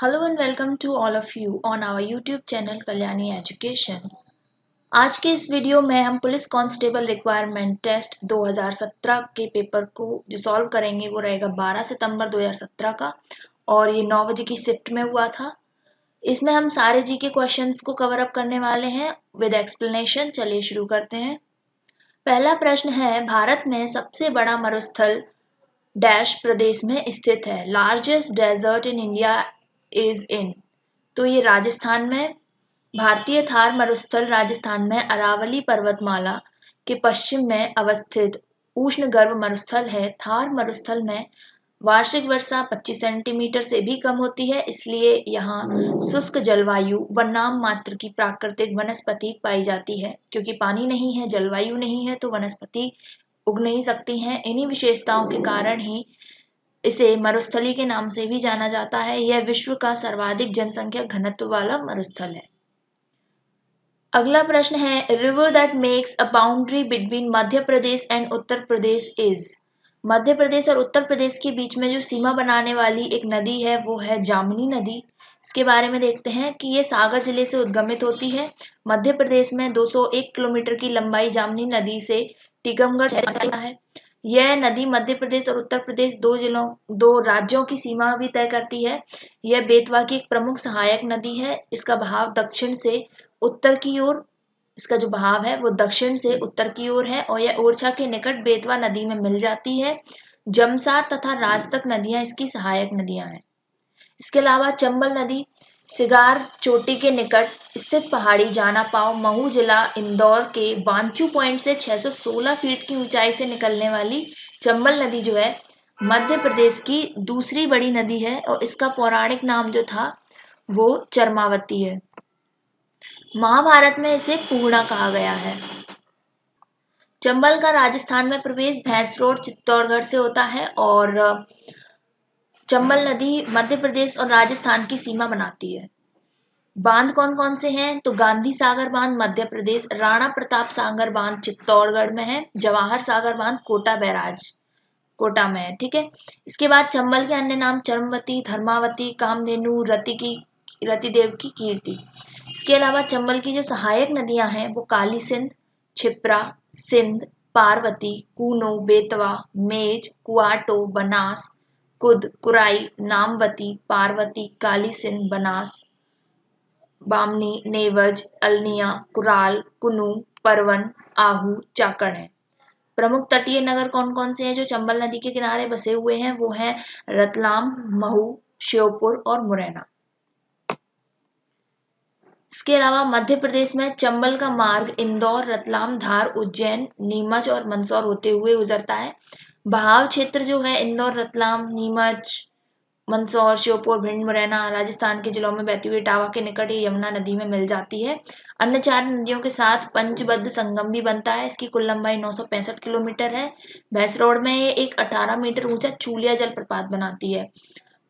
Hello and welcome to all of you on our YouTube channel Kalyani education. आज के इस video में हम पुलिस कांस्टेबल रिक्वायरमेंट टेस्ट 2017 के पेपर को जो सॉल्व करेंगे वो रहेगा 12 सितंबर 2017 का और ये 9 बजे की शिफ्ट में हुआ था। इसमें हम सारे जीके क्वेश्चंस को कवर अप करने वाले हैं विद एक्सप्लेनेशन। चलिए शुरू करते हैं। पहला प्रश्न है, भारत में सबसे बड़ा मरुस्थल डैश प्रदेश में स्थित है। Largest desert in India is in. तो ये राजस्थान में। भारतीय थार मरुस्थल राजस्थान में अरावली पर्वतमाला के पश्चिम में अवस्थित उष्णगर्भ मरुस्थल है। थार मरुस्थल में वार्षिक वर्षा 25 सेंटीमीटर से भी कम होती है, इसलिए यहाँ शुष्क जलवायु व नाम मात्र की प्राकृतिक वनस्पति पाई जाती है। क्योंकि पानी नहीं है, जलवायु नहीं है, तो वनस्पति उग नहीं सकती हैं। इन्हीं विशेषताओं के कारण ही इसे मरुस्थली के नाम से भी जाना जाता है। यह विश्व का सर्वाधिक जनसंख्या घनत्व वाला मरुस्थल है। अगला प्रश्न है, river that makes a boundary between Madhya Pradesh and Uttar Pradesh is. Madhya Pradesh और उत्तर प्रदेश के बीच में जो सीमा बनाने वाली एक नदी है वो है जामनी नदी। इसके बारे में देखते हैं कि ये सागर जिले से उद्गमित होती है। मध्य प्रदेश में 201 किलोमीटर की लंबाई जामनी नदी से टीकमगढ़ शहर है। यह नदी मध्य प्रदेश और उत्तर प्रदेश दो राज्यों की सीमा भी तय करती है। यह बेतवा की एक प्रमुख सहायक नदी है। इसका बहाव दक्षिण से उत्तर की ओर इसका जो बहाव है वो दक्षिण से उत्तर की ओर है और यह ओरछा के निकट बेतवा नदी में मिल जाती है। जमसार तथा राजतक नदियां इसकी सहायक नदियां हैं। इसके अलावा चंबल नदी सिगार चोटी के निकट स्थित पहाड़ी जाना पाव महू जिला इंदौर के वांचू पॉइंट से 616 फीट की ऊंचाई से निकलने वाली चंबल नदी जो है मध्य प्रदेश की दूसरी बड़ी नदी है और इसका पौराणिक नाम जो था वो चरमावती है। महाभारत में इसे पूर्णा कहा गया है। चंबल का राजस्थान में प्रवेश भैंस रोड चित्तौड़गढ़ से होता है और चंबल नदी मध्य प्रदेश और राजस्थान की सीमा बनाती है। बांध कौन कौन से हैं तो गांधी सागर बांध मध्य प्रदेश, राणा प्रताप सागर बांध चित्तौड़गढ़ में है, जवाहर सागर बांध कोटा बैराज कोटा में है। ठीक है। इसके बाद चंबल के अन्य नाम चरमवती, धर्मावती, कामधेनु, रतिदेव की कीर्ति। इसके अलावा चंबल की जो सहायक नदियां हैं वो काली सिंध, छिप्रा, सिंध, पार्वती, कूनो, बेतवा, मेज, कुआटो, बनास, कुद, कुराई, नामवती, पार्वती, काली सिंध, बनास, बामनी, नेवज, अलनिया, कुराल, कुनू, परवन, आहू, चाकण है। प्रमुख तटीय नगर कौन कौन से हैं जो चंबल नदी के किनारे बसे हुए हैं वो हैं रतलाम, महू, श्योपुर और मुरैना। इसके अलावा मध्य प्रदेश में चंबल का मार्ग इंदौर, रतलाम, धार, उज्जैन, नीमच और मंदसौर होते हुए गुजरता है। बहाव क्षेत्र जो है इंदौर, रतलाम, नीमच, मंदसौर, श्योपुर, भिंड, मुरैना राजस्थान के जिलों में बहती हुई टावा के निकट ये यमुना नदी में मिल जाती है। अन्य 4 नदियों के साथ पंचबद्ध संगम भी बनता है। इसकी कुल लंबाई 965 किलोमीटर है। भैंसरोड में ये एक 18 मीटर ऊंचा चूलिया जलप्रपात बनाती है।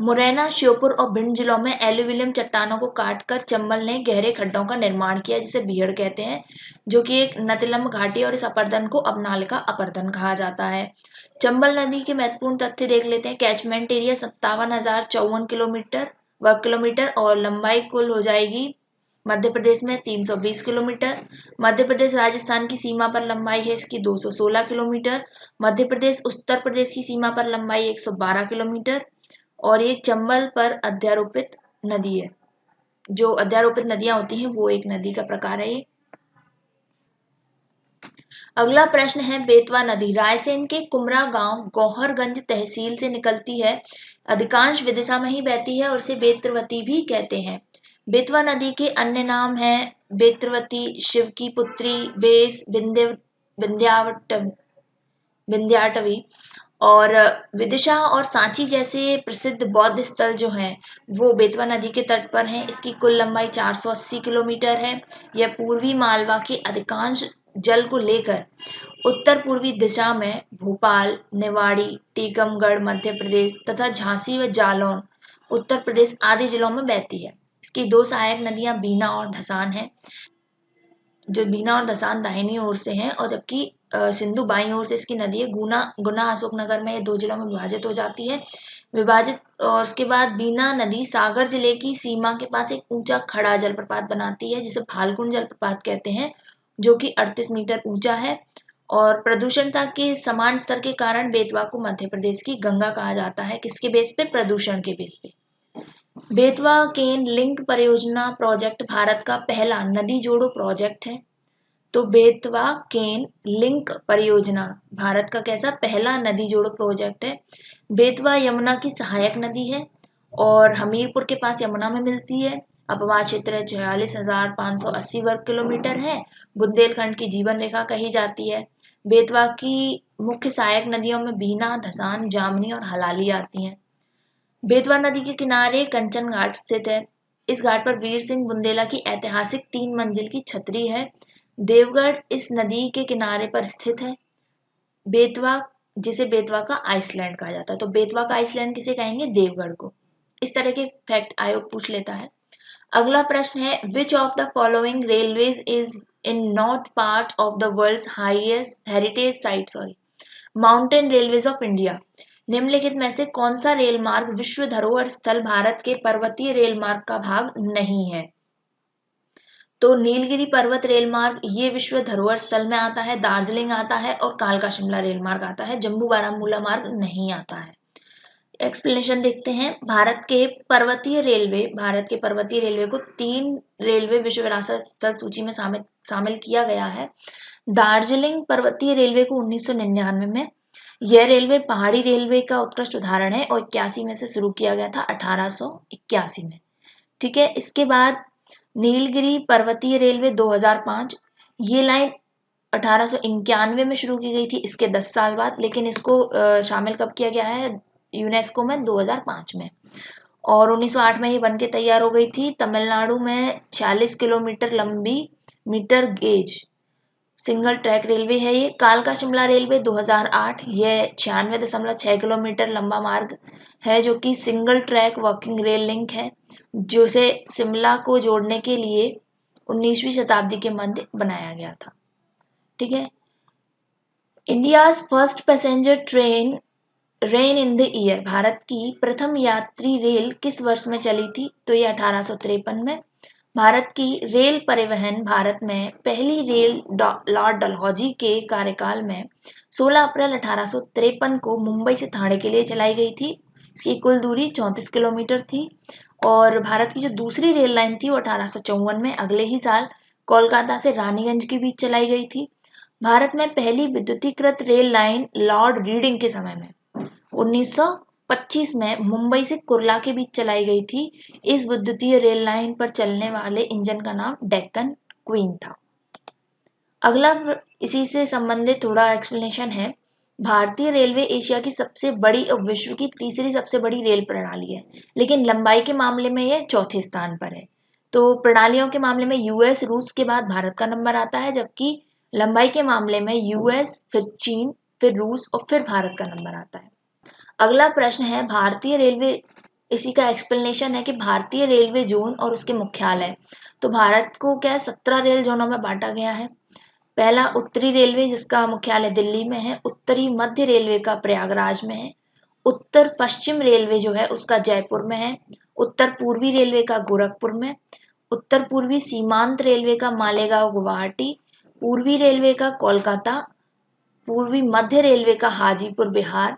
मुरैना, श्योपुर और भिंड जिलों में एलुविलियम चट्टानों को काटकर चंबल ने गहरे खड्डों का निर्माण किया जिसे बीहड़ कहते हैं, जो कि एक नतिलंब घाटी और इस अपरदन को अबनालिका अपरदन कहा जाता है। चंबल नदी के महत्वपूर्ण तथ्य देख लेते हैं। कैचमेंट एरिया 57,054 किलोमीटर और लंबाई कुल हो जाएगी मध्य प्रदेश में 320 किलोमीटर। मध्य प्रदेश राजस्थान की सीमा पर लंबाई है इसकी 216 किलोमीटर। मध्य प्रदेश उत्तर प्रदेश की सीमा पर लंबाई 112 किलोमीटर और ये चंबल पर अध्यारोपित नदी है। जो अध्यारोपित नदियां होती हैं वो एक नदी का प्रकार है ये। अगला प्रश्न है, बेतवा नदी रायसेन के कुमरा गांव गौहरगंज तहसील से निकलती है। अधिकांश विदिशा में ही बहती है और इसे बेत्रवती भी कहते हैं। बेतवा नदी के अन्य नाम हैं बेत्रवती, शिव की पुत्री, बेस, विंध्याटवी और विदिशा और सांची जैसे प्रसिद्ध बौद्ध स्थल जो हैं वो बेतवा नदी के तट पर हैं। इसकी कुल लंबाई 480 किलोमीटर है। यह पूर्वी मालवा के अधिकांश जल को लेकर उत्तर पूर्वी दिशा में भोपाल, निवाड़ी, टीकमगढ़ मध्य प्रदेश तथा झांसी व जालौन उत्तर प्रदेश आदि जिलों में बहती है। इसकी 2 सहायक नदियां बीना और धसान हैं। जो बीना और धसान दाहिनी ओर से हैं और जबकि सिंधु बाईं ओर से इसकी नदी है। गुना अशोकनगर में ये 2 जिलों में विभाजित हो जाती है। विभाजित, और उसके बाद बीना नदी सागर जिले की सीमा के पास एक ऊंचा खड़ा जलप्रपात बनाती है जिसे फाल्गुन जलप्रपात कहते हैं, जो कि 38 मीटर ऊंचा है। और प्रदूषणता के समान स्तर के कारण बेतवा को मध्य प्रदेश की गंगा कहा जाता है। किसके बेस पे? प्रदूषण के बेस पे। बेतवा केन लिंक परियोजना प्रोजेक्ट भारत का पहला नदी जोड़ो प्रोजेक्ट है। तो बेतवा केन लिंक परियोजना भारत का कैसा पहला नदी जोड़ो प्रोजेक्ट है। बेतवा यमुना की सहायक नदी है और हमीरपुर के पास यमुना में मिलती है। अपवाह क्षेत्र 46,580 वर्ग किलोमीटर है। बुंदेलखंड की जीवन रेखा कही जाती है। बेतवा की मुख्य सहायक नदियों में बीना, धसान, जामनी और हलाली आती हैं। बेतवा नदी के किनारे कंचन घाट स्थित है। इस घाट पर वीर सिंह बुंदेला की ऐतिहासिक 3 मंजिल की छतरी है। देवगढ़ इस नदी के किनारे पर स्थित है। बेतवा, जिसे बेतवा का आइसलैंड कहा जाता है, तो बेतवा का आइसलैंड किसे कहेंगे? देवगढ़ को। इस तरह के फैक्ट आयोग पूछ लेता है। अगला प्रश्न है, which of the following railways is in not part of the world's highest heritage site, mountain railways of India. निम्नलिखित में से कौन सा रेल मार्ग विश्व धरोहर स्थल भारत के पर्वतीय रेल मार्ग का भाग नहीं है? तो नीलगिरी पर्वत रेल मार्ग ये विश्व धरोहर स्थल में आता है, दार्जिलिंग आता है और कालका शिमला रेल मार्ग आता है, जम्मू बारामूला मार्ग नहीं आता है। एक्सप्लेनेशन देखते हैं। भारत के पर्वतीय रेलवे को 3 रेलवे विश्व विरासत स्थल सूची में शामिल किया गया है। दार्जिलिंग पर्वतीय रेलवे को 1999 में, यह रेलवे पहाड़ी रेलवे का उत्कृष्ट उदाहरण है और 81 में से शुरू किया गया था 1881 में। ठीक है। इसके बाद नीलगिरी पर्वतीय रेलवे 2005, ये लाइन 1891 में शुरू की गई थी, इसके 10 साल बाद, लेकिन इसको शामिल कब किया गया है? यूनेस्को में 2005 में। और 1908 में ये बन के तैयार हो गई थी। तमिलनाडु में 46 किलोमीटर लंबी metre gauge single track railway है ये। कालका शिमला रेलवे 2008, यह 96.6 किलोमीटर लंबा मार्ग है जो कि single track walking rail link है, जिसे शिमला को जोड़ने के लिए 19वीं शताब्दी के मध्य बनाया गया था। ठीक है। India's first passenger train rain in the year, Bharat की प्रथम यात्री रेल किस वर्ष में चली थी? तो ये 1853 में। भारत की रेल परिवहन भारत में पहली रेल लॉर्ड डलहौजी के कार्यकाल में 16 अप्रैल 1853 को मुंबई से ठाणे के लिए चलाई गई थी। इसकी कुल दूरी 34 किलोमीटर थी। और भारत की जो दूसरी रेल लाइन थी वो 1854 में अगले ही साल कोलकाता से रानीगंज के बीच चलाई गई थी। भारत में पहली विद्युतीकृत रेल लाइन लॉर्ड रीडिंग के समय में 1925 में मुंबई से कुर्ला के बीच चलाई गई थी। इस विद्युतीय रेल लाइन पर चलने वाले इंजन का नाम डेक्कन क्वीन था। अगला इसी से संबंधित थोड़ा एक्सप्लेनेशन है। भारतीय रेलवे एशिया की सबसे बड़ी और विश्व की तीसरी सबसे बड़ी रेल प्रणाली है, लेकिन लंबाई के मामले में यह चौथे स्थान पर है। तो प्रणालियों के मामले में यूएस, रूस के बाद भारत का नंबर आता है, जबकि लंबाई के मामले में यूएस, फिर चीन, फिर रूस और फिर भारत का नंबर आता है। अगला प्रश्न है, भारतीय रेलवे, इसी का एक्सप्लेनेशन है कि भारतीय रेलवे जोन और उसके मुख्यालय। तो भारत को क्या 17 रेल जोनों में बांटा गया है। पहला उत्तरी रेलवे जिसका मुख्यालय दिल्ली में है, उत्तरी मध्य रेलवे का प्रयागराज में है, उत्तर पश्चिम रेलवे जो है उसका जयपुर में है, उत्तर पूर्वी रेलवे का गोरखपुर में, उत्तर पूर्वी सीमांत रेलवे का मालेगांव गुवाहाटी, पूर्वी रेलवे का कोलकाता, पूर्वी मध्य रेलवे का हाजीपुर बिहार,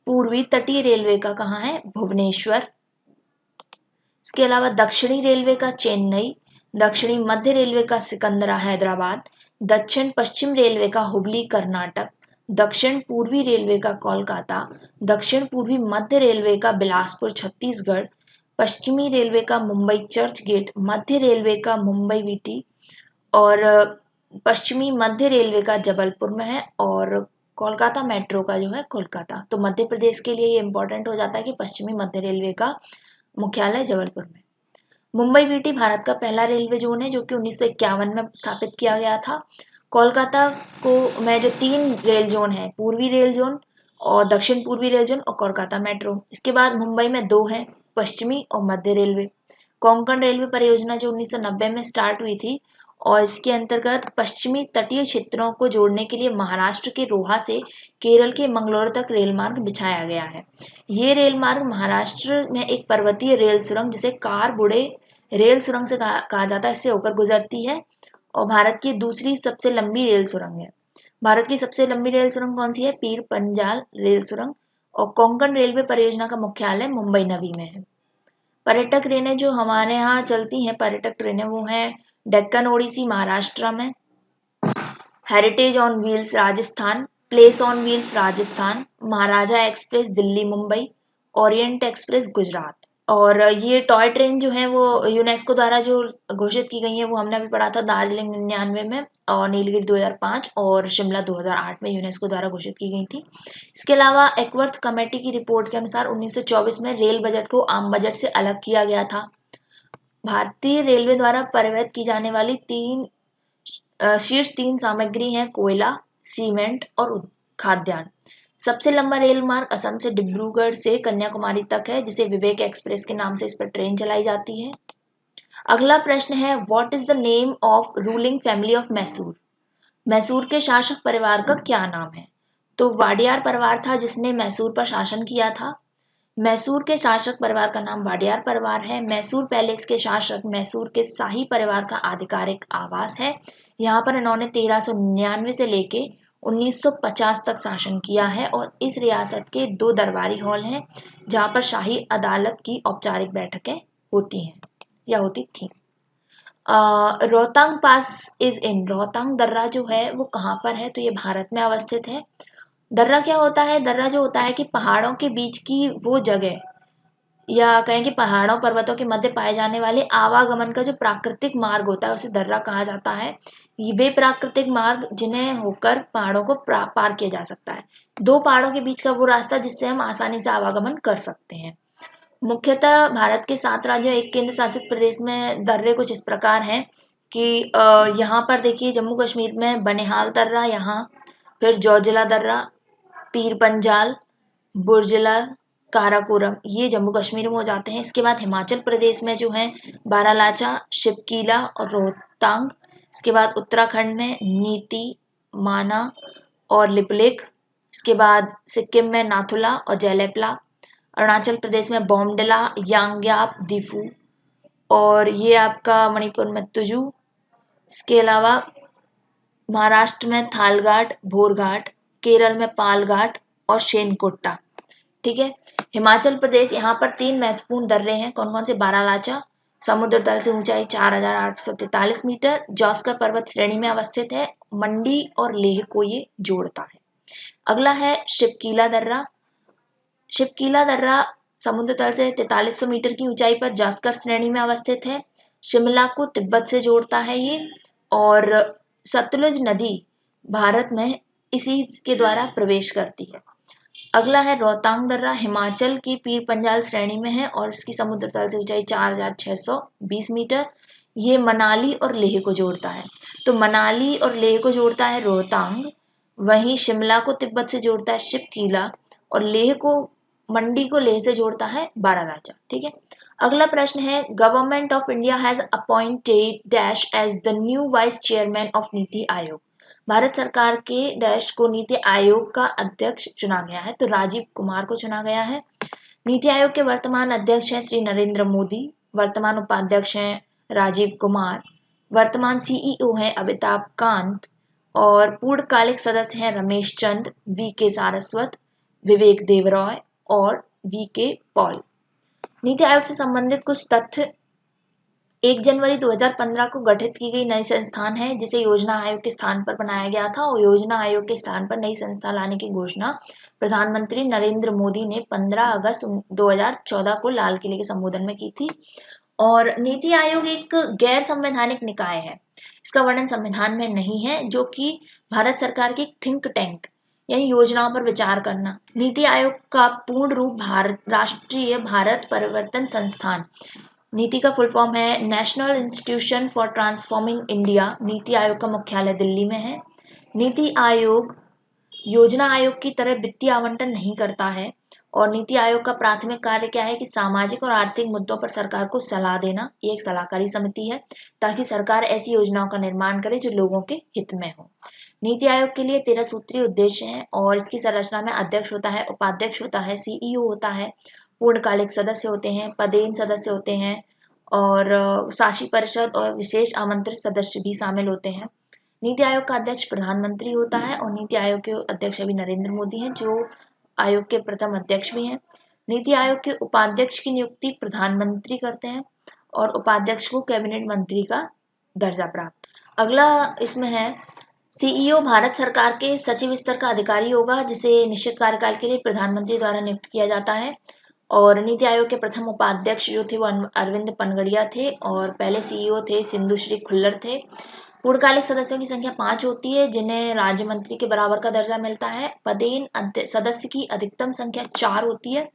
पूर्वी तटीय रेलवे का कहाँ है? भुवनेश्वर। इसके अलावा दक्षिणी रेलवे का चेन्नई, दक्षिणी मध्य रेलवे का सिकंदरा हैदराबाद, दक्षिण पश्चिम रेलवे का हुबली कर्नाटक, दक्षिण पूर्वी रेलवे का कोलकाता, दक्षिण पूर्वी मध्य रेलवे का बिलासपुर छत्तीसगढ़, पश्चिमी रेलवे का मुंबई चर्च गेट, मध्य रेलवे का मुंबई वीटी और पश्चिमी मध्य रेलवे का जबलपुर में है, और कोलकाता मेट्रो का जो है कोलकाता। तो मध्य प्रदेश के लिए ये इंपॉर्टेंट हो जाता है कि पश्चिमी मध्य रेलवे का मुख्यालय जबलपुर में। मुंबई वीटी भारत का पहला रेलवे जोन है जो कि 1951 में स्थापित किया गया था। कोलकाता को में जो 3 रेल जोन है, पूर्वी रेल जोन और दक्षिण पूर्वी रेल जोन और कोलकाता मेट्रो। इसके बाद मुंबई में 2 है, पश्चिमी और मध्य रेलवे। कोंकण रेलवे परियोजना जो 1990 में स्टार्ट हुई थी और इसके अंतर्गत पश्चिमी तटीय क्षेत्रों को जोड़ने के लिए महाराष्ट्र के रोहा से केरल के मंगलोर तक रेल मार्ग बिछाया गया है। ये रेल मार्ग महाराष्ट्र में एक पर्वतीय रेल सुरंग जिसे कारबुडे रेल सुरंग से कहा जाता है, इससे होकर गुजरती है और भारत की दूसरी सबसे लंबी रेल सुरंग है। भारत की सबसे लंबी रेल सुरंग कौन सी है? पीर पंजाल रेल सुरंग। और कोंकण रेलवे परियोजना का मुख्यालय मुंबई नवी में है। पर्यटक ट्रेनें जो हमारे यहाँ चलती हैं, पर्यटक ट्रेनें, वो हैं डेक्कन ओडिसी महाराष्ट्र में, heritage on wheels Rajasthan, place on wheels Rajasthan, Maharaja express Delhi Mumbai, Orient express Gujarat. और ये टॉय ट्रेन जो है वो यूनेस्को द्वारा जो घोषित की गई है वो हमने अभी पढ़ा था, दार्जिलिंग 99 में और नीलगिरी 2005 और शिमला 2008 में यूनेस्को द्वारा घोषित की गई थी। इसके अलावा एकवर्थ कमेटी की रिपोर्ट के अनुसार 1924 में रेल बजट को आम बजट से अलग किया गया था। भारतीय रेलवे द्वारा परिवहन की जाने वाली शीर्ष तीन सामग्री हैं कोयला, सीमेंट और खाद्यान्न। सबसे लंबा रेल मार्ग असम से डिब्रूगढ़ से कन्याकुमारी तक है, जिसे विवेक एक्सप्रेस के नाम से इस पर ट्रेन चलाई जाती है। अगला प्रश्न है, what is the name of ruling family of Mysore? Mysore के शासक परिवार का क्या नाम है? तो वाडियार परिवार था जिसने मैसूर पर शासन किया था। मैसूर के शासक परिवार का नाम वाडियार परिवार है। मैसूर पैलेस के शासक मैसूर के शाही परिवार का आधिकारिक आवास है। यहाँ पर इन्होंने 1399 से लेके 1950 तक शासन किया है और इस रियासत के 2 दरबारी हॉल हैं जहाँ पर शाही अदालत की औपचारिक बैठकें होती हैं या होती थी। रोहतांग पास इज इन, रोहतांग दर्रा जो है वो कहाँ पर है? तो ये भारत में अवस्थित है। दर्रा क्या होता है? दर्रा जो होता है कि पहाड़ों के बीच की वो जगह, या कहें कि पहाड़ों पर्वतों के मध्य पाए जाने वाले आवागमन का जो प्राकृतिक मार्ग होता है उसे दर्रा कहा जाता है। ये वे प्राकृतिक मार्ग जिन्हें होकर पहाड़ों को पार किया जा सकता है। 2 पहाड़ों के बीच का वो रास्ता जिससे हम आसानी से आवागमन कर सकते हैं। मुख्यतः भारत के 7 राज्यों, 1 केंद्र शासित प्रदेश में दर्रे कुछ इस प्रकार हैं कि यहाँ पर देखिए जम्मू कश्मीर में बनिहाल दर्रा, यहाँ फिर जोजिला दर्रा, पीर पंजाल, बुर्जिला, काराकोरम, ये जम्मू कश्मीर में हो जाते हैं। इसके बाद हिमाचल प्रदेश में जो है बारालाचा, शिवकीला और रोहतांग। इसके बाद उत्तराखंड में नीति, माना और लिपुलेख। इसके बाद सिक्किम में नाथुला और जैलेपला। अरुणाचल प्रदेश में बोमडिला, यांग्याप, दिफू और ये आपका मणिपुर में तुजू। इसके अलावा महाराष्ट्र में थालघाट, भोरघाट, केरल में पालघाट और शेनकोट्टा। ठीक है। हिमाचल प्रदेश, यहाँ पर 3 महत्वपूर्ण दर्रे हैं। कौन कौन से? बारालाचा, समुद्र तल से ऊंचाई 4843 मीटर, जॉस्कर पर्वत श्रेणी में अवस्थित है, मंडी और लेह को ये जोड़ता है। अगला है शिवकीला दर्रा। शिवकीला दर्रा समुद्र तल से 4300 मीटर की ऊंचाई पर जॉस्कर श्रेणी में अवस्थित है। शिमला को तिब्बत से जोड़ता है ये, और सतलुज नदी भारत में इसी के द्वारा प्रवेश करती है। अगला है रोहतांग दर्रा, हिमाचल की पीर पंजाल श्रेणी में है और इसकी समुद्र तल से ऊंचाई 4620 मीटर। ये मनाली और लेह को जोड़ता है। तो मनाली और लेह को जोड़ता है रोहतांग, वहीं शिमला को तिब्बत से जोड़ता है शिवकीला और लेह को, मंडी को लेह से जोड़ता है बारालाचा। ठीक है। अगला प्रश्न है, government of India has appointed dash as the new vice chairman of NITI Aayog. Bharat सरकार के डैश को नीति आयोग का अध्यक्ष चुना गया है, तो राजीव कुमार को चुना गया है। नीति आयोग के वर्तमान अध्यक्ष हैं श्री नरेंद्र मोदी, वर्तमान उपाध्यक्ष हैं राजीव कुमार, वर्तमान सीईओ हैं अमिताभ कांत और पूर्णकालिक सदस्य हैं रमेश चंद, वीके सारस्वत, विवेक देवरॉय और वीके पॉल। नीति आयोग से संबंधित कुछ तथ्य। 1 जनवरी 2015 को गठित की गई नई संस्थान है जिसे योजना आयोग के स्थान पर बनाया गया था और योजना आयोग के स्थान पर नई संस्था लाने की घोषणा प्रधानमंत्री नरेंद्र मोदी ने 15 अगस्त 2014 को लाल किले के संबोधन में की थी। और नीति आयोग एक गैर संवैधानिक निकाय है, इसका वर्णन संविधान में नहीं है, जो कि भारत सरकार की थिंक टैंक यानी योजनाओं पर विचार करना। नीति आयोग का पूर्ण रूप राष्ट्रीय भारत परिवर्तन संस्थान, नीति का फुल फॉर्म है national institution for transforming India. NITI Aayog का मुख्यालय दिल्ली में है। नीति आयोग योजना आयोग की तरह वित्तीय आवंटन नहीं करता है और नीति आयोग का प्राथमिक कार्य क्या है कि सामाजिक और आर्थिक मुद्दों पर सरकार को सलाह देना। ये एक सलाहकारी समिति है ताकि सरकार ऐसी योजनाओं का निर्माण करे जो लोगों के हित में हो। नीति आयोग के लिए 13 सूत्रीय उद्देश्य हैं और इसकी संरचना में अध्यक्ष होता है, उपाध्यक्ष होता है, सीईओ होता है, पूर्णकालिक सदस्य होते हैं, पदेन सदस्य होते हैं और शासी परिषद और विशेष आमंत्रित सदस्य भी शामिल होते हैं। नीति आयोग का अध्यक्ष प्रधानमंत्री होता है और नीति आयोग के अध्यक्ष अभी नरेंद्र मोदी हैं जो आयोग के प्रथम अध्यक्ष भी हैं। नीति आयोग के उपाध्यक्ष की नियुक्ति प्रधानमंत्री करते हैं और उपाध्यक्ष को कैबिनेट मंत्री का दर्जा प्राप्त। अगला इसमें है सीईओ भारत सरकार के सचिव स्तर का अधिकारी होगा जिसे निश्चित कार्यकाल के लिए प्रधानमंत्री द्वारा नियुक्त किया जाता है। और नीति आयोग के प्रथम उपाध्यक्ष जो थे वो अरविंद पनगड़िया थे और पहले सीईओ थे सिंधु श्री खुल्लर थे। पूर्णकालिक सदस्यों की संख्या 5 होती है जिन्हें राज्य मंत्री के बराबर का दर्जा मिलता है। पदेन सदस्य की अधिकतम संख्या 4 होती है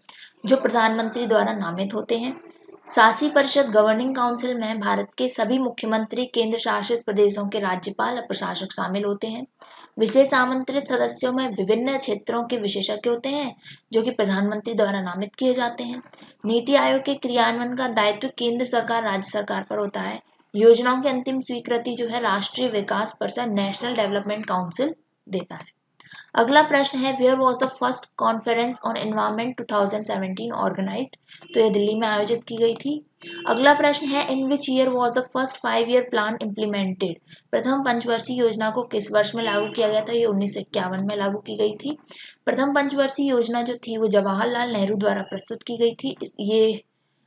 जो प्रधानमंत्री द्वारा नामित होते हैं। शासी परिषद गवर्निंग काउंसिल में भारत के सभी मुख्यमंत्री, केंद्र शासित प्रदेशों के राज्यपाल और प्रशासक शामिल होते हैं। विशेष आमंत्रित सदस्यों में विभिन्न क्षेत्रों के विशेषज्ञ होते हैं जो कि प्रधानमंत्री द्वारा नामित किए जाते हैं। नीति आयोग के क्रियान्वयन का दायित्व केंद्र सरकार, राज्य सरकार पर होता है। योजनाओं की अंतिम स्वीकृति जो है राष्ट्रीय विकास परिषद, नेशनल डेवलपमेंट काउंसिल देता है। अगला प्रश्न है where was the first conference on environment 2017 organised. तो ये दिल्ली में आयोजित की गई थी। अगला प्रश्न है in which year was the first 5 year plan implemented. प्रथम पंचवर्षीय योजना को किस वर्ष में लागू किया गया था। ये 1951 में लागू की गई थी। प्रथम पंचवर्षीय योजना जो थी वो जवाहरलाल नेहरू द्वारा प्रस्तुत की गई थी। ये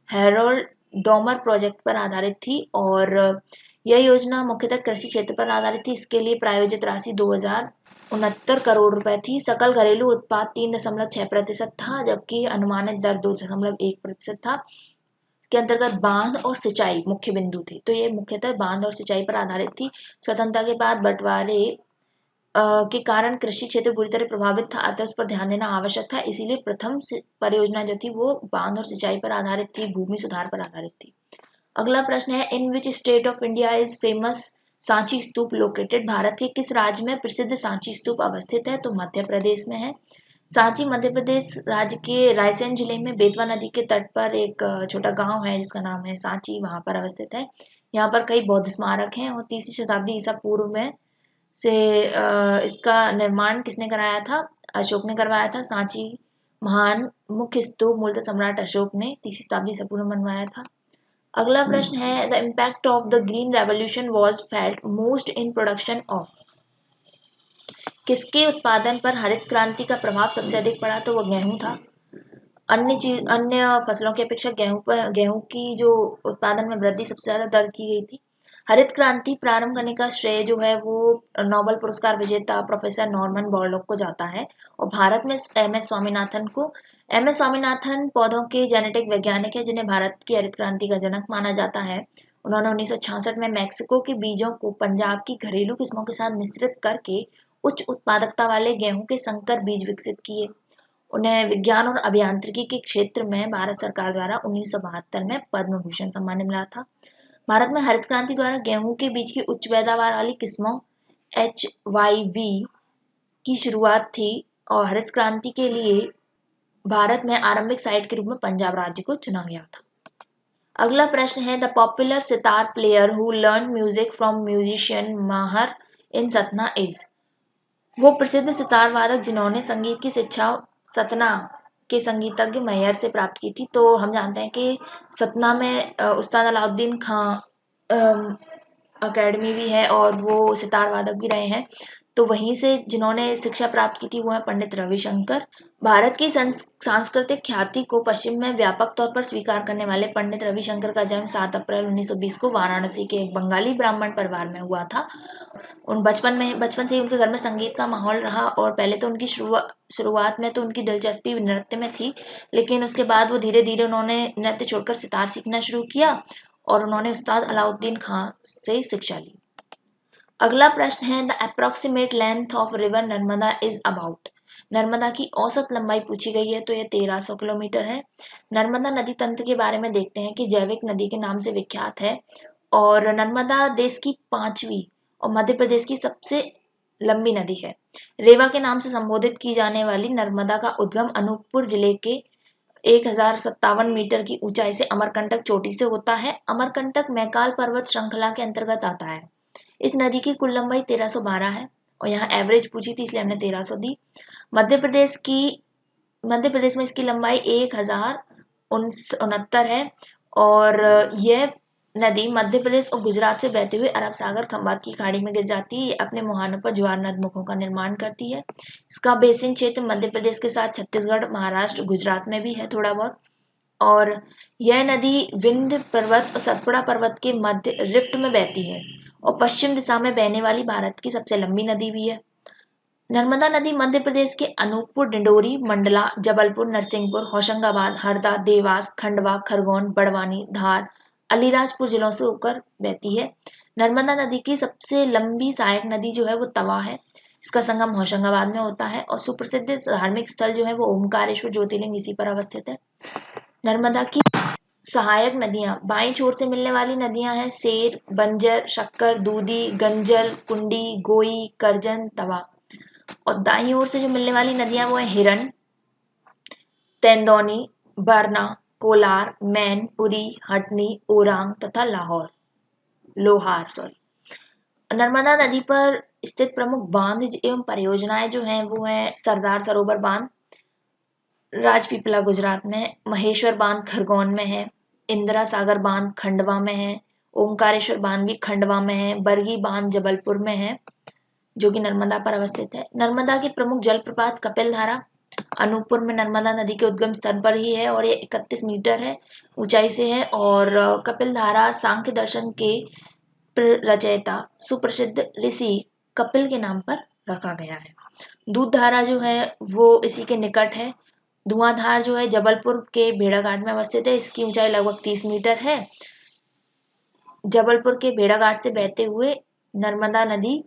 हैरोल्ड डॉमर प्रोजेक्ट पर आधारित थी और यह योजना मुख्यतः कृषि क्षेत्र पर आधारित थी। इसके लिए प्रायोजित राशि 2069 करोड़ रुपए थी। सकल घरेलू उत्पाद 3.6% था जबकि अनुमानित दर 2.1% था। इसके अंतर्गत बांध और सिंचाई मुख्य बिंदु थे। तो ये मुख्यतः बांध और सिंचाई पर आधारित थी। स्वतंत्रता के बाद बंटवारे के कारण कृषि क्षेत्र बुरी तरह प्रभावित था अतः उस पर ध्यान देना आवश्यक था। इसीलिए प्रथम परियोजना जो थी वो बांध और सिंचाई पर आधारित थी, भूमि सुधार पर आधारित थी। अगला प्रश्न है in which state of India is famous Sanchi stupa located. Bharat के किस राज्य में प्रसिद्ध सांची स्तूप अवस्थित है। तो मध्य प्रदेश में है। सांची मध्य प्रदेश राज्य के रायसेन जिले में बेतवा नदी के तट पर एक छोटा गांव है जिसका नाम है सांची, वहां पर अवस्थित है। यहाँ पर कई बौद्ध स्मारक हैं और 3वीं शताब्दी ईसा पूर्व में से इसका निर्माण किसने कराया था। अशोक ने करवाया था। सांची महान मुख्य स्तूप मूलतः सम्राट अशोक ने 3वीं शताब्दी ईसा पूर्व में बनवाया था। अगला प्रश्न है the impact of the green revolution was felt most in production of. किसके उत्पादन पर हरित क्रांति का प्रभाव सबसे अधिक पड़ा। तो वो गेहूं था। अन्य फसलों की अपेक्षा गेहूं की जो उत्पादन में वृद्धि सबसे ज्यादा दर्ज की गई थी। हरित क्रांति प्रारंभ करने का श्रेय जो है वो नोबेल पुरस्कार विजेता प्रोफेसर नॉर्मन बोरलॉग को जाता है और भारत में एम.एस. स्वामीनाथन को। एम.एस. स्वामीनाथन पौधों के जेनेटिक वैज्ञानिक है जिन्हें भारत की हरित क्रांति का जनक माना जाता है। उन्होंने 1966 में मैक्सिको के बीजों को पंजाब की घरेलू किस्मों के साथ मिश्रित करके उच्च उत्पादकता वाले गेहूं के संकर बीज विकसित किए। उन्हें विज्ञान और अभियांत्रिकी के क्षेत्र में भारत सरकार द्वारा 1972 में पद्म भूषण सम्मान मिला था। भारत में हरित क्रांति द्वारा गेहूं के बीज की उच्च पैदावार वाली किस्मों HYV की शुरुआत थी और हरित क्रांति के लिए भारत में आरंभिक साइट के रूप में पंजाब राज्य को चुना गया था। अगला प्रश्न है the popular sitar player who learn music from musician Maihar in Satna is. वो प्रसिद्ध सितार वादक जिन्होंने संगीत की शिक्षा सतना के संगीतज्ञ मैयर से प्राप्त की थी। तो हम जानते हैं कि सतना में उस्ताद अलाउद्दीन खां अकेडमी भी है और वो सितार वादक भी रहे हैं। तो वहीं से जिन्होंने शिक्षा प्राप्त की थी वो है पंडित रविशंकर। भारत की सांस्कृतिक ख्याति को पश्चिम में व्यापक तौर पर स्वीकार करने वाले पंडित रविशंकर का जन्म 7 अप्रैल 1920 को वाराणसी के एक बंगाली ब्राह्मण परिवार में हुआ था। बचपन से ही उनके घर में संगीत का माहौल रहा और पहले तो उनकी शुरुआत में तो उनकी दिलचस्पी नृत्य में थी, लेकिन उसके बाद वो धीरे धीरे उन्होंने नृत्य छोड़कर सितार सीखना शुरू किया और उन्होंने उस्ताद अलाउद्दीन खां से शिक्षा ली। अगला प्रश्न है the approximate length of river Narmada is about. Narmada की औसत लंबाई पूछी गई है तो यह 1300 किलोमीटर है। नर्मदा नदी तंत्र के बारे में देखते हैं कि जैविक नदी के नाम से विख्यात है और नर्मदा देश की 5वीं और मध्य प्रदेश की सबसे लंबी नदी है। रेवा के नाम से संबोधित की जाने वाली नर्मदा का उद्गम अनूपपुर जिले के 1057 मीटर की ऊंचाई से अमरकंटक चोटी से होता है। अमरकंटक मैकाल पर्वत श्रृंखला के अंतर्गत आता है। इस नदी की कुल लंबाई 1312 है और यहाँ एवरेज पूछी थी इसलिए हमने 1300 दी। मध्य प्रदेश में इसकी लंबाई 1069 है और यह नदी मध्य प्रदेश और गुजरात से बहते हुए अरब सागर खंबात की खाड़ी में गिर जाती है। ये अपने मुहानों पर ज्वार नदमुखों का निर्माण करती है। इसका बेसिन क्षेत्र मध्य प्रदेश के साथ छत्तीसगढ़, महाराष्ट्र, गुजरात में भी है थोड़ा बहुत। और यह नदी विंध्य पर्वत और सतपुड़ा पर्वत के मध्य रिफ्ट में बहती है और पश्चिम दिशा में बहने वाली भारत की सबसे लंबी नदी भी है। नर्मदा नदी मध्य प्रदेश के अनूपपुर, डिंडोरी, मंडला, जबलपुर, नरसिंहपुर, होशंगाबाद, हरदा, देवास, खंडवा, खरगोन, बड़वानी, धार, अलीराजपुर जिलों से होकर बहती है। नर्मदा नदी की सबसे लंबी सहायक नदी जो है वो तवा है। इसका संगम होशंगाबाद में होता है और सुप्रसिद्ध धार्मिक स्थल जो है वो ओमकारेश्वर ज्योतिर्लिंग इसी पर अवस्थित है। नर्मदा की सहायक नदियां, बाईं छोर से मिलने वाली नदियां हैं सेर, बंजर, शक्कर, दूधी, गंजल, कुंडी, गोई, करजन, तवा। और दाईं ओर से जो मिलने वाली नदियां वो है हिरन, तेंदौनी, बरना, कोलार, मैन, पुरी, हटनी, ओरांग तथा लोहार। नर्मदा नदी पर स्थित प्रमुख बांध एवं परियोजनाएं जो हैं वो है सरदार सरोवर बांध राजपीपला गुजरात में, महेश्वर बांध खरगोन में है, इंदिरा सागर बांध खंडवा में है, ओमकारेश्वर बांध भी खंडवा में है, बरगी बांध जबलपुर में है जो कि नर्मदा पर अवस्थित है। नर्मदा के प्रमुख जलप्रपात कपिल धारा अनूपपुर में नर्मदा नदी के उद्गम स्थल पर ही है और ये 31 मीटर है ऊंचाई से है। और कपिल धारा सांख्य दर्शन के रचयिता सुप्रसिद्ध ऋषि कपिल के नाम पर रखा गया है। दूध धारा जो है वो इसी के निकट है। धुआंधार जो है जबलपुर के भेड़ाघाट में अवस्थित है। इसकी ऊंचाई लगभग 30 मीटर है। जबलपुर के भेड़ाघाट से बहते हुए नर्मदा नदी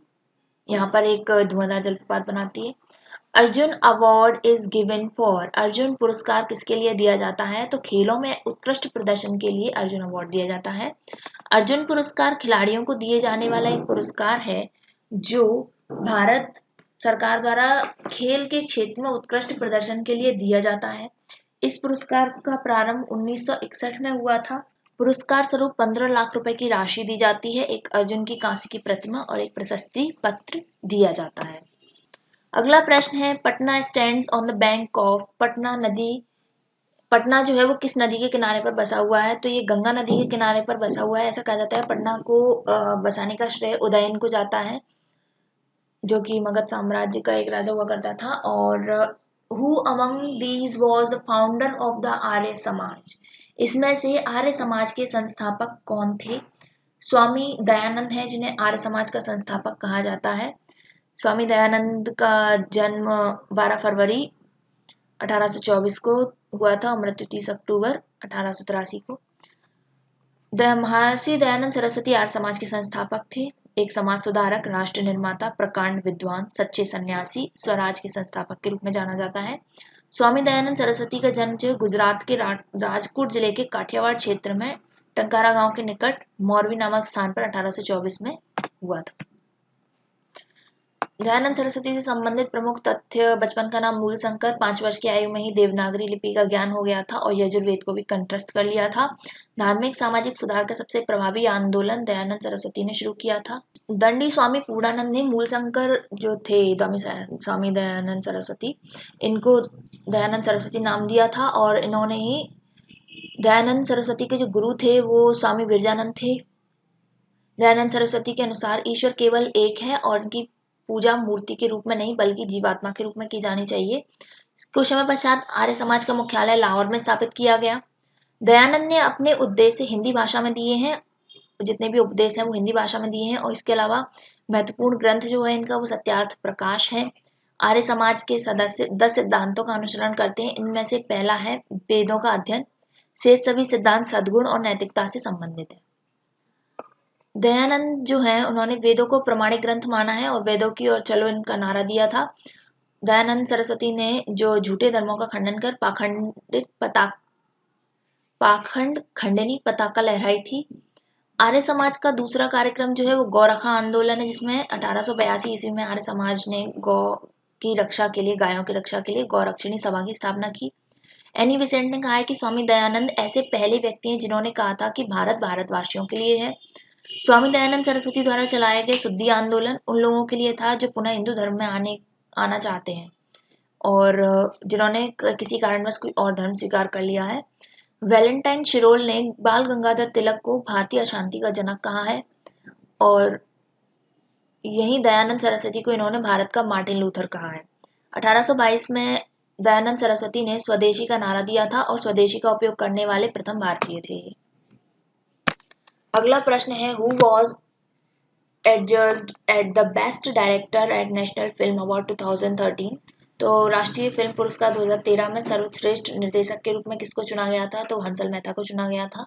यहाँ पर एक धुआंधार जलप्रपात बनाती है। Arjun award is given for, Arjun पुरस्कार किसके लिए दिया जाता है? तो खेलों में उत्कृष्ट प्रदर्शन के लिए अर्जुन अवार्ड दिया जाता है। अर्जुन पुरस्कार खिलाड़ियों को दिए जाने वाला एक पुरस्कार है जो भारत सरकार द्वारा खेल के क्षेत्र में उत्कृष्ट प्रदर्शन के लिए दिया जाता है। इस पुरस्कार का प्रारंभ 1961 में हुआ था। पुरस्कार स्वरूप 15 लाख रुपए की राशि दी जाती है। एक अर्जुन की कांस्य की प्रतिमा और एक प्रशस्ति पत्र दिया जाता है। अगला प्रश्न है Patna stands on the bank of, Patna नदी, पटना जो है वो किस नदी के किनारे पर बसा हुआ है? तो ये गंगा नदी के किनारे पर बसा हुआ है। ऐसा कहा जाता है पटना को बसाने का श्रेय उदयन को जाता है जो कि मगध साम्राज्य का एक राजा हुआ करता था। और who among these was the founder of the Arya Samaj, इसमें से आर्य समाज के संस्थापक कौन थे? स्वामी दयानंद है जिन्हें आर्य समाज का संस्थापक कहा जाता है। स्वामी दयानंद का जन्म 12 फरवरी 1824 को हुआ था, मृत्यु 30 अक्टूबर 1883 को। महर्षि दयानंद सरस्वती आर्य समाज के संस्थापक थे। एक समाज सुधारक, राष्ट्र निर्माता, प्रकांड विद्वान, सच्चे सन्यासी, स्वराज के संस्थापक के रूप में जाना जाता है। स्वामी दयानंद सरस्वती का जन्म जो गुजरात के राजकोट जिले के काठियावाड़ क्षेत्र में टंकारा गांव के निकट मोरवी नामक स्थान पर 1824 में हुआ था। दयानंद सरस्वती से संबंधित प्रमुख तथ्य, बचपन का नाम मूल शंकर, 5 वर्ष की आयु में ही देवनागरी लिपि का ज्ञान हो गया था और यजुर्वेद को भी कंठस्थ कर लिया था। धार्मिक सामाजिक सुधार का सबसे प्रभावी आंदोलन दयानंद सरस्वती ने शुरू किया था। दंडी स्वामी पूर्णानंद ने मूल शंकर जो थे स्वामी दयानंद सरस्वती, इनको दयानंद सरस्वती नाम दिया था और इन्होंने ही दयानंद सरस्वती के जो गुरु थे वो स्वामी विरजानंद थे। दयानंद सरस्वती के अनुसार ईश्वर केवल एक है और उनकी पूजा मूर्ति के रूप में नहीं बल्कि जीवात्मा के रूप में की जानी चाहिए। कुछ समय पश्चात आर्य समाज का मुख्यालय लाहौर में स्थापित किया गया। दयानंद ने अपने उद्देश्य हिंदी भाषा में दिए हैं, जितने भी उपदेश हैं वो हिंदी भाषा में दिए हैं और इसके अलावा महत्वपूर्ण ग्रंथ जो है इनका वो सत्यार्थ प्रकाश है। आर्य समाज के सदस्य 10 सिद्धांतों का अनुसरण करते हैं। इनमें से पहला है वेदों का अध्ययन, शेष सभी सिद्धांत सद्गुण और नैतिकता से संबंधित है। दयानंद जो है उन्होंने वेदों को प्रमाणिक ग्रंथ माना है और वेदों की ओर चलो इनका नारा दिया था। दयानंद सरस्वती ने जो झूठे धर्मों का खंडन कर पाखंड खंडनी पताका लहराई थी आर्य समाज का दूसरा कार्यक्रम जो है वो गौरखा आंदोलन है, जिसमें 1882 ईस्वी में आर्य समाज ने गौ की रक्षा के लिए, गायों की रक्षा के लिए गौरक्षिणी सभा की स्थापना की। एनी बेसेंट ने कहा है कि स्वामी दयानंद ऐसे पहले व्यक्ति हैं जिन्होंने कहा था कि भारत भारतवासियों के लिए है। स्वामी दयानंद सरस्वती द्वारा चलाए गए शुद्धि आंदोलन उन लोगों के लिए था जो पुनः हिंदू धर्म में आना चाहते हैं और जिन्होंने किसी कारणवश कोई और धर्म स्वीकार कर लिया है। वैलेंटाइन शिरोल ने बाल गंगाधर तिलक को भारतीय अशांति का जनक कहा है और यही दयानंद सरस्वती को इन्होंने भारत का मार्टिन लूथर कहा है। 1822 में दयानंद सरस्वती ने स्वदेशी का नारा दिया था और स्वदेशी का उपयोग करने वाले प्रथम भारतीय थे। अगला प्रश्न है, who was adjudged at the best director at national film award 2013। तो राष्ट्रीय फिल्म पुरस्कार 2013 में सर्वश्रेष्ठ निर्देशक के रूप में किसको चुना गया था? तो हंसल मेहता को चुना गया था।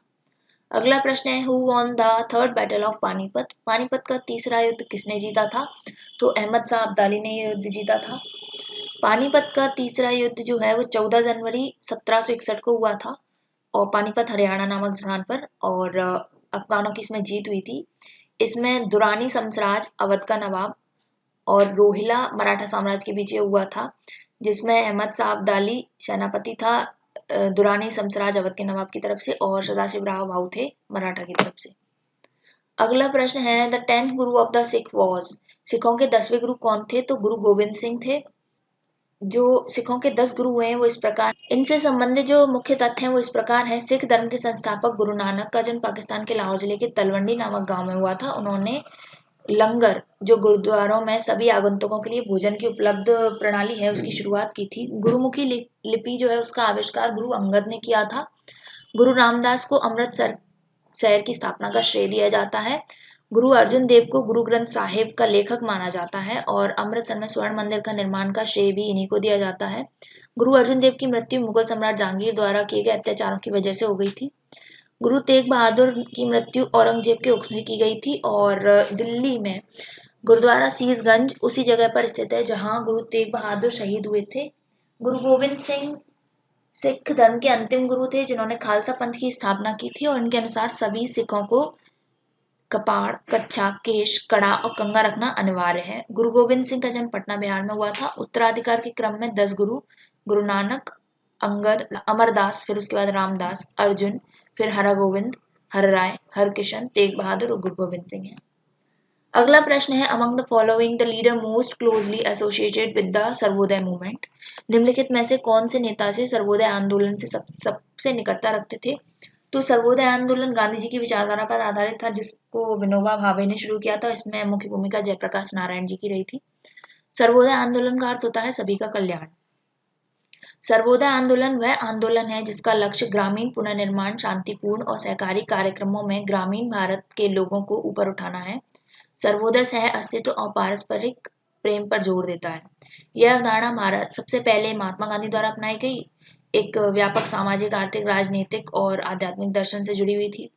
अगला प्रश्न है, who won the third battle of Panipat. Panipat का तीसरा युद्ध किसने जीता था? तो अहमद शाह अब्दाली ने यह युद्ध जीता था। पानीपत का तीसरा युद्ध जो है वो 14 जनवरी 1761 को हुआ था और पानीपत हरियाणा नामक स्थान पर, और अफगानों की इसमें जीत हुई थी। इसमें दुरानी साम्राज्य अवध का नवाब और रोहिला मराठा साम्राज्य के बीच ये हुआ था, जिसमें अहमद शाह अब्दाली सेनापति था दुरानी साम्राज्य अवध के नवाब की तरफ से और सदाशिव राव भाऊ थे मराठा की तरफ से। अगला प्रश्न है, the 10th Guru of the Sikh was. सिखों के 10वें गुरु कौन थे? तो गुरु गोविंद सिंह थे। जो सिखों के 10 गुरु हुए हैं वो इस प्रकार, इनसे संबंधित जो मुख्य तथ्य हैं वो इस प्रकार हैं। सिख धर्म के संस्थापक गुरु नानक का जन्म पाकिस्तान के लाहौर जिले के तलवंडी नामक गांव में हुआ था। उन्होंने लंगर, जो गुरुद्वारों में सभी आगंतुकों के लिए भोजन की उपलब्ध प्रणाली है, उसकी शुरुआत की थी। गुरुमुखी लिपि जो है उसका आविष्कार गुरु अंगद ने किया था। गुरु रामदास को अमृतसर शहर की स्थापना का श्रेय दिया जाता है। गुरु अर्जुन देव को गुरु ग्रंथ साहिब का लेखक माना जाता है और अमृतसर में स्वर्ण मंदिर का निर्माण का श्रेय भी इन्हीं को दिया जाता है। गुरु अर्जुन देव की मृत्यु मुगल सम्राट जहांगीर द्वारा किए गए अत्याचारों की वजह से हो गई थी। गुरु तेग बहादुर की मृत्यु औरंगजेब के हुक्म से की गई थी और दिल्ली में गुरुद्वारा सीसगंज उसी जगह पर स्थित है जहां गुरु तेग बहादुर शहीद हुए थे। गुरु गोविंद सिंह सिख धर्म के अंतिम गुरु थे जिन्होंने खालसा पंथ की स्थापना की थी और इनके अनुसार सभी सिखों को कपाड़, कच्छा, केश, कड़ा और कंघा रखना अनिवार्य है। गुरु गोविंद सिंह का जन्म पटना बिहार में हुआ था। उत्तराधिकार के क्रम में 10 गुरु, गुरु नानक, अंगद, अमरदास, फिर उसके बाद रामदास, अर्जुन, फिर हरगोविंद, हरराय, हरकिशन, तेग बहादुर और गुरु गोविंद सिंह है। अगला प्रश्न है, among the following the leader most closely associated with the Sarvodaya movement. निम्नलिखित में से कौन से नेता से सर्वोदय आंदोलन से सबसे निकटता रखते थे? तो सर्वोदय आंदोलन गांधी जी की विचारधारा पर आधारित था, जिसको विनोबा भावे ने शुरू किया था। इसमें मुख्य भूमिका जयप्रकाश नारायण जी की रही थी। सर्वोदय आंदोलन का अर्थ होता है सभी का कल्याण। सर्वोदय आंदोलन वह आंदोलन है जिसका लक्ष्य ग्रामीण पुनर्निर्माण, शांतिपूर्ण और सहकारी कार्यक्रमों में ग्रामीण भारत के लोगों को ऊपर उठाना है। सर्वोदय सह अस्तित्व और पारस्परिक प्रेम पर जोर देता है। यह अवधारणा भारत सबसे पहले महात्मा गांधी द्वारा अपनाई गई एक व्यापक सामाजिक, आर्थिक, राजनीतिक और आध्यात्मिक दर्शन से जुड़ी हुई थी।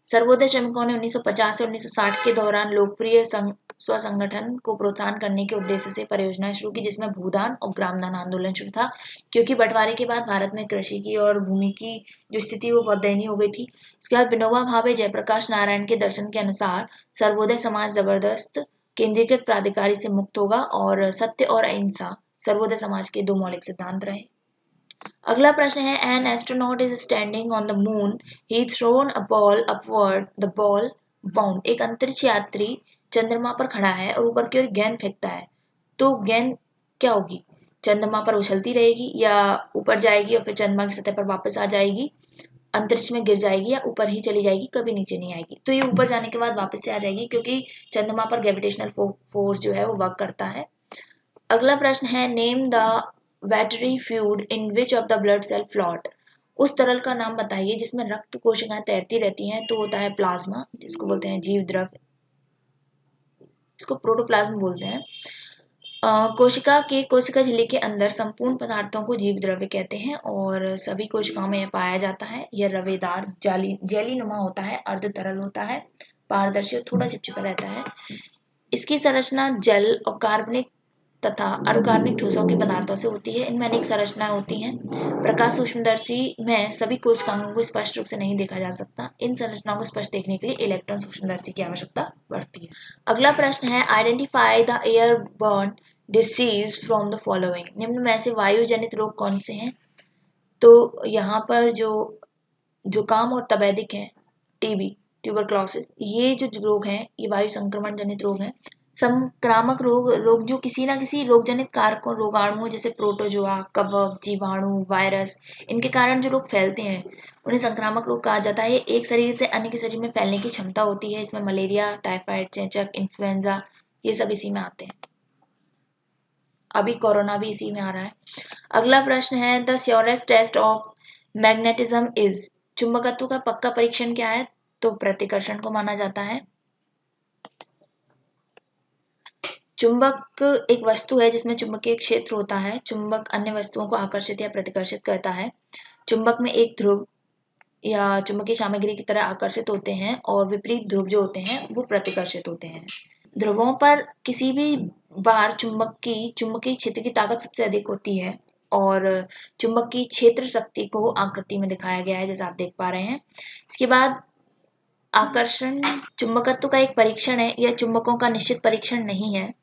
सर्वोदय श्रमिकों ने 1950 से 1960 के दौरान लोकप्रिय स्व संगठन को प्रोत्साहन करने के उद्देश्य से परियोजनाएं शुरू की, जिसमें भूदान और ग्रामदान आंदोलन शुरू था, क्योंकि बंटवारे के बाद भारत में कृषि की और भूमि की जो स्थिति वो बहुत दयनीय हो गई थी। इसके बाद विनोबा भावे, जयप्रकाश नारायण के दर्शन के अनुसार सर्वोदय समाज जबरदस्त केंद्रीकृत प्राधिकारी से मुक्त होगा और सत्य और अहिंसा सर्वोदय समाज के 2 मौलिक सिद्धांत रहे। अगला प्रश्न है, an astronaut is standing on the moon, he thrown a ball upward, the ball bound. एक अंतरिक्ष यात्री चंद्रमा पर खड़ा है और ऊपर की ओर गेंद फेंकता है, तो गेंद क्या होगी? चंद्रमा पर उछलती रहेगी या ऊपर जाएगी और फिर चंद्रमा की सतह पर वापस आ जाएगी, अंतरिक्ष में गिर जाएगी, या ऊपर ही चली जाएगी, कभी नीचे नहीं आएगी? तो ये ऊपर जाने के बाद वापस से आ जाएगी, क्योंकि चंद्रमा पर ग्रेविटेशनल फोर्स जो है वो वर्क करता है। अगला प्रश्न है, name the watery fluid in which of the blood cell float। उस तरल का नाम बताइए जिसमें रक्त कोशिकाएं तैरती रहती हैं। तो होता है प्लाज्मा, जिसको बोलते हैं जीव द्रव्य, इसको प्रोटोप्लाज्म बोलते हैं। कोशिका झिल्ली के अंदर संपूर्ण पदार्थों को जीव द्रव्य कहते हैं और सभी कोशिकाओं में यह पाया जाता है। यह रवेदार जेली नुमा होता है, अर्ध तरल होता है, पारदर्शी और थोड़ा चिपचिपा रहता है। इसकी संरचना जल और कार्बनिक तथा अर्धकार्बनिक ठोसों के पदार्थों से होती है। इनमें अनेक संरचनाएं होती हैं। प्रकाश सूक्ष्मदर्शी में सभी कोशिकाओं को स्पष्ट रूप से नहीं देखा जा सकता। इन संरचनाओं को स्पष्ट देखने के लिए इलेक्ट्रॉन सूक्ष्मदर्शी की आवश्यकता पड़ती है। अगला प्रश्न है, identify the airborne disease from the following. निम्न में से वायु जनित रोग कौन से हैं? तो यहाँ पर जो जुकाम और तपेदिक है, टीबी, ट्यूबरक्लोसिस, ये जो रोग हैं ये वायु संक्रमण जनित रोग हैं। संक्रामक रोग जो किसी ना किसी रोगजनित कारकों, रोगाणुओं जैसे प्रोटोजोआ, कवक, जीवाणु, वायरस, इनके कारण जो रोग फैलते हैं उन्हें संक्रामक रोग कहा जाता है। एक शरीर से अन्य के शरीर में फैलने की क्षमता होती है। इसमें मलेरिया, टाइफाइड, चेचक, इन्फ्लुएंजा ये सब इसी में आते हैं। अभी कोरोना भी इसी में आ रहा है। अगला प्रश्न है, the surest test of magnetism is. चुंबकत्व का पक्का परीक्षण क्या है? तो प्रतिकर्षण को माना जाता है। चुंबक एक वस्तु है जिसमें चुंबकीय क्षेत्र होता है। चुंबक अन्य वस्तुओं को आकर्षित या प्रतिकर्षित करता है। चुंबक में एक ध्रुव या चुंबकीय सामग्री की तरह आकर्षित होते हैं और विपरीत ध्रुव जो होते हैं वो प्रतिकर्षित होते हैं। ध्रुवों पर किसी भी बार चुंबकीय क्षेत्र की ताकत सबसे अधिक होती है और चुंबकीय क्षेत्र शक्ति को आकृति में दिखाया गया है जैसा आप देख पा रहे हैं। इसके बाद आकर्षण चुंबकत्व का एक परीक्षण है। यह चुंबकों का निश्चित परीक्षण नहीं है।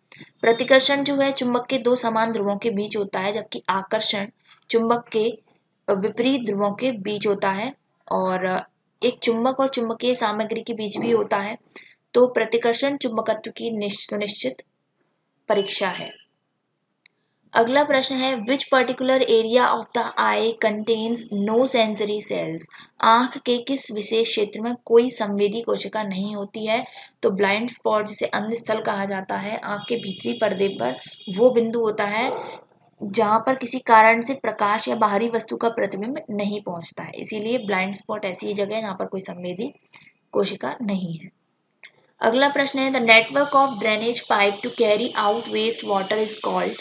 प्रतिकर्षण जो है चुंबक के दो समान ध्रुवों के बीच होता है, जबकि आकर्षण चुंबक के विपरीत ध्रुवों के बीच होता है और एक चुंबक और चुंबकीय सामग्री के बीच भी होता है। तो प्रतिकर्षण चुंबकत्व की सुनिश्चित परीक्षा है। अगला प्रश्न है, which particular area of the eye contains no sensory cells. आंख के किस विशेष क्षेत्र में कोई संवेदी कोशिका नहीं होती है? तो ब्लाइंड स्पॉट जिसे अंध स्थल कहा जाता है, आंख के भीतरी पर्दे पर वो बिंदु होता है जहां पर किसी कारण से प्रकाश या बाहरी वस्तु का प्रतिबिंब नहीं पहुंचता है। इसीलिए ब्लाइंड स्पॉट ऐसी जगह है जहां पर कोई संवेदी कोशिका नहीं है। अगला प्रश्न है, the network of drainage pipe to carry out waste water is called.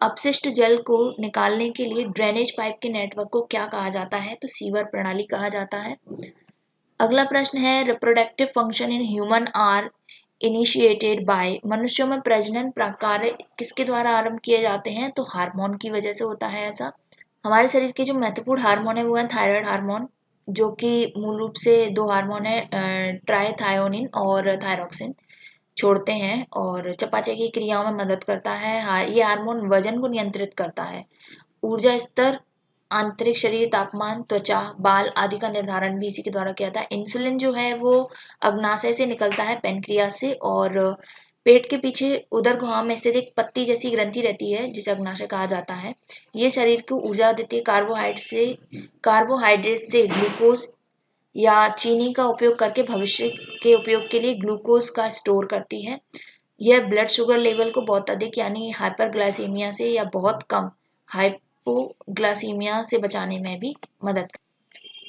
अपशिष्ट जल को निकालने के लिए ड्रेनेज पाइप के नेटवर्क को क्या कहा जाता है? तो सीवर प्रणाली कहा जाता है। अगला प्रश्न है, reproductive function in human are initiated by. मनुष्यों में प्रजनन कार्य किसके द्वारा आरंभ किए जाते हैं? तो हार्मोन की वजह से होता है ऐसा। हमारे शरीर के जो महत्वपूर्ण हार्मोन है वो है थायराइड हार्मोन, जो कि मूल रूप से दो हार्मोन है, ट्राइथायोनिन और थायरोक्सिन छोड़ते हैं और चयापचय की क्रियाओं में मदद करता है। ये हार्मोन वजन को नियंत्रित करता है। ऊर्जा स्तर, आंतरिक शरीर तापमान, त्वचा, बाल आदि का निर्धारण भी इसी के द्वारा किया जाता है। इंसुलिन जो है वो अग्नाशय से निकलता है, पैनक्रियास से, और पेट के पीछे उदर गुहा में स्थित एक पत्ती जैसी ग्रंथि रहती है जिसे अग्नाशय कहा जाता है। ये शरीर को ऊर्जा देती है। कार्बोहाइड्रेट से ग्लूकोज या चीनी का उपयोग करके भविष्य के उपयोग के लिए ग्लूकोज का स्टोर करती है। यह ब्लड शुगर लेवल को बहुत अधिक यानी हाइपरग्लाइसीमिया से या बहुत कम हाइपोग्लाइसीमिया से बचाने में भी मदद करती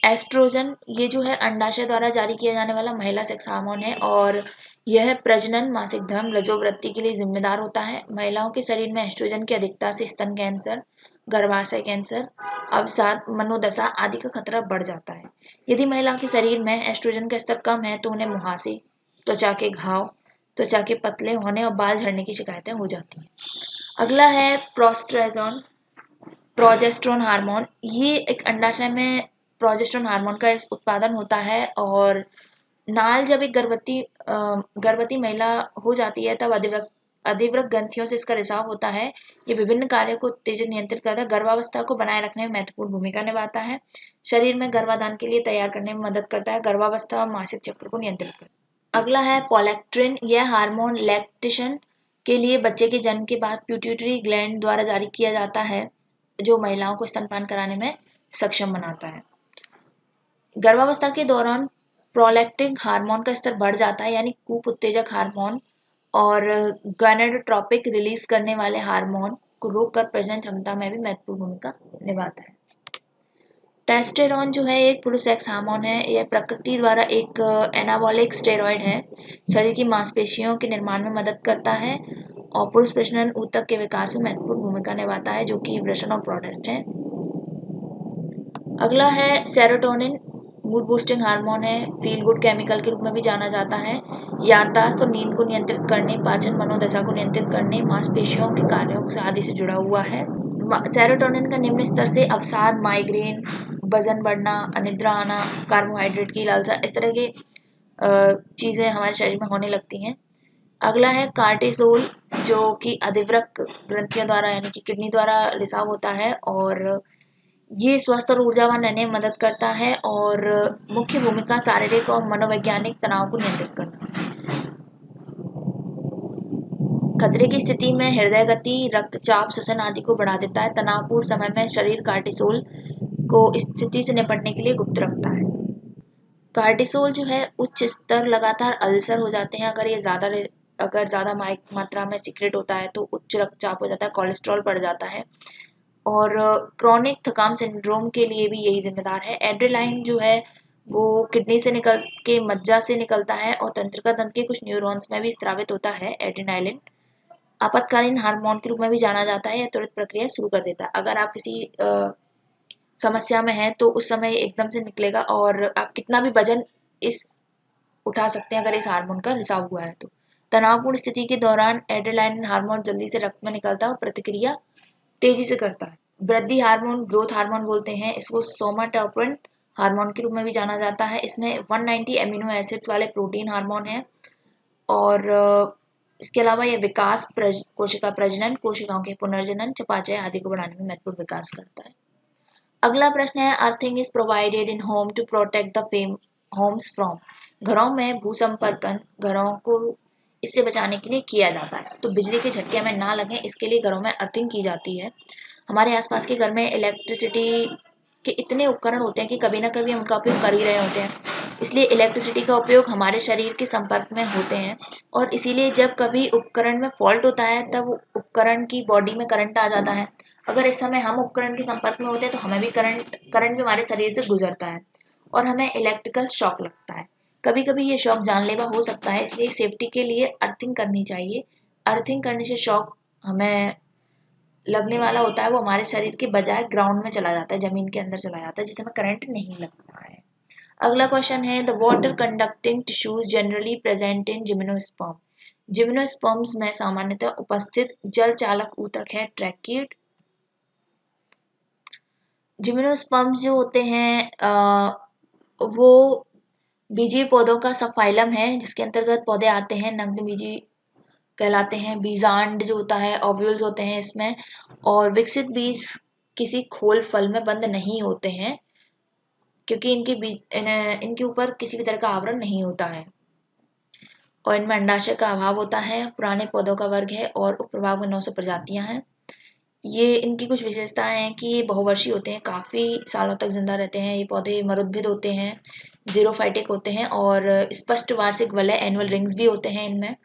है। एस्ट्रोजन ये जो है अंडाशय द्वारा जारी किया जाने वाला महिला सेक्स हार्मोन है और यह प्रजनन, मासिक धर्म, रजोवृत्ति के लिए जिम्मेदार होता है। महिलाओं के शरीर में एस्ट्रोजन की अधिकता से स्तन कैंसर, गर्भाशय कैंसर, अवसाद, मनोदशा आदि का खतरा बढ़ जाता है। यदि महिला के शरीर में एस्ट्रोजन का स्तर कम है तो उन्हें मुहासे, त्वचा के घाव, त्वचा के पतले होने और बाल झड़ने की शिकायतें हो जाती हैं। अगला है प्रोजेस्टेरोन हार्मोन। ये एक अंडाशय में प्रोजेस्टेरोन हार्मोन का उत्पादन होता है और नाल जब एक गर्भवती महिला हो जाती है तब अधिवृक्क ग्रंथियों से इसका रिसाव होता है। ये विभिन्न कार्यों को उत्तेजित नियंत्रित करता है। गर्भावस्था को बनाए रखने में महत्वपूर्ण भूमिका निभाता है। शरीर में गर्भाधान के लिए तैयार करने में मदद करता है। गर्भावस्था और मासिक चक्र को नियंत्रित करता है। अगला है प्रोलैक्टिन। यह हार्मोन लैक्टेशन के लिए बच्चे के जन्म के बाद पिट्यूटरी ग्लैंड द्वारा जारी किया जाता है, जो महिलाओं को स्तनपान कराने में सक्षम बनाता है। गर्भावस्था के दौरान प्रोलैक्टिन हार्मोन का स्तर बढ़ जाता है, यानी कूप उत्तेजक हार्मोन और गोनाडोट्रोपिक रिलीज करने वाले हार्मोन को रोककर प्रजनन क्षमता में भी महत्वपूर्ण भूमिका निभाता है। टेस्टोस्टेरोन जो है एक पुरुष सेक्स हार्मोन है। यह प्रकृति द्वारा एक एनाबॉलिक स्टेरॉयड है। शरीर की मांसपेशियों के निर्माण में मदद करता है और पुरुष प्रजनन ऊतक के विकास में महत्वपूर्ण भूमिका निभाता है, जो कि वृषण और प्रोटेस्ट है। अगला है सेरोटोनिन। मूड बूस्टिंग हार्मोन है, फील गुड केमिकल के रूप में भी जाना जाता है। याददाश्त और नींद को नियंत्रित करने, पाचन मनोदशा को नियंत्रित करने, मांसपेशियों के कार्यों से आदि से जुड़ा हुआ है। सेरोटोनिन का निम्न स्तर से अवसाद, माइग्रेन, वजन बढ़ना, अनिद्रा आना, कार्बोहाइड्रेट की लालसा, इस तरह के चीज़ें हमारे शरीर में होने लगती हैं। अगला है कार्टिसोल, जो कि अधिवृक्क ग्रंथियों द्वारा यानी कि किडनी द्वारा रिसाव होता है और ये स्वस्थ और ऊर्जावान रहने में मदद करता है और मुख्य भूमिका शारीरिक और मनोवैज्ञानिक तनाव को नियंत्रित करना। खतरे की स्थिति में हृदय गति, रक्तचाप, श्वसन आदि को बढ़ा देता है। तनावपूर्ण समय में शरीर कार्टिसोल को इस स्थिति से निपटने के लिए गुप्त रखता है। कार्टिसोल जो है उच्च स्तर लगातार अल्सर हो जाते हैं। अगर ज़्यादा मात्रा में सीक्रेट होता है तो उच्च रक्तचाप हो जाता है, कोलेस्ट्रॉल बढ़ जाता है और क्रॉनिक थकान सिंड्रोम के लिए भी यही जिम्मेदार है। एड्रेनालाइन जो है वो किडनी से निकल के मज्जा से निकलता है और तंत्रिका तंत्र के कुछ न्यूरॉन्स में भी स्रावित होता है। एड्रेनालाइन आपातकालीन हार्मोन के रूप में भी जाना जाता है। यह त्वरित प्रक्रिया शुरू कर देता है। अगर आप किसी समस्या में हैं तो उस समय एकदम से निकलेगा और आप कितना भी वजन इस उठा सकते हैं अगर इस हार्मोन का रिसाव हुआ है तो। तनावपूर्ण स्थिति के दौरान एड्रेनालाइन हार्मोन जल्दी से रक्त में निकलता है और प्रतिक्रिया तेजी से करता है। वृद्धि हार्मोन, ग्रोथ हार्मोन बोलते हैं इसको, सोमाटोट्रोपिन हार्मोन के रूप में भी जाना जाता है। इसमें 190 एमिनो एसिड्स वाले प्रोटीन हार्मोन है और इसके अलावा यह विकास, कोशिका प्रजनन, कोशिकाओं के पुनर्जनन, चयापचय आदि को बढ़ाने में महत्वपूर्ण विकास करता है। अगला प्रश्न है, earthing is provided in home to protect the homes from. घरों में भूसंपर्कन घरों को इससे बचाने के लिए किया जाता है। तो बिजली के झटके हमें ना लगें इसके लिए घरों में अर्थिंग की जाती है। हमारे आसपास के घर में इलेक्ट्रिसिटी के इतने उपकरण होते हैं कि कभी ना कभी हम उनका उपयोग कर ही रहे होते हैं, इसलिए इलेक्ट्रिसिटी का उपयोग हमारे शरीर के संपर्क में होते हैं और इसीलिए जब कभी उपकरण में फॉल्ट होता है तब उपकरण की बॉडी में करंट आ जाता है। अगर इस समय हम उपकरण के संपर्क में होते हैं तो हमें भी करंट भी हमारे शरीर से गुजरता है और हमें इलेक्ट्रिकल शॉक लगता है। कभी कभी ये शॉक जानलेवा हो सकता है, इसलिए सेफ्टी के लिए अर्थिंग करनी चाहिए। अर्थिंग करने से शॉक हमें लगने वाला होता है वो हमारे शरीर के बजाय ग्राउंड में चला जाता है, जमीन के अंदर चला जाता है, जिससे हमें करंट नहीं लगता है। अगला क्वेश्चन है, the water conducting tissues generally present in gymnosperm. Gymnosperms में सामान्यतः उपस्थित जल चालक ऊतक है ट्रैकिड। जिम्नोस्पर्म्स जो होते हैं वो बीजीय पौधों का सब फाइलम है जिसके अंतर्गत पौधे आते हैं, नग्न बीजी कहलाते हैं। बीजांड जो होता है ओव्यूल्स होते हैं इसमें, और विकसित बीज किसी खोल फल में बंद नहीं होते हैं क्योंकि इनके ऊपर किसी भी तरह का आवरण नहीं होता है और इनमें अंडाशय का अभाव होता है। पुराने पौधों का वर्ग है और उपप्रभाग में 900 प्रजातियां हैं। ये इनकी कुछ विशेषताएं हैं कि ये बहुवर्षीय होते हैं, काफ़ी सालों तक जिंदा रहते हैं। ये पौधे मरुद्भिद होते हैं, जीरोफाइटिक होते हैं और स्पष्ट वार्षिक वलय एनुअल रिंग्स भी होते हैं इनमें।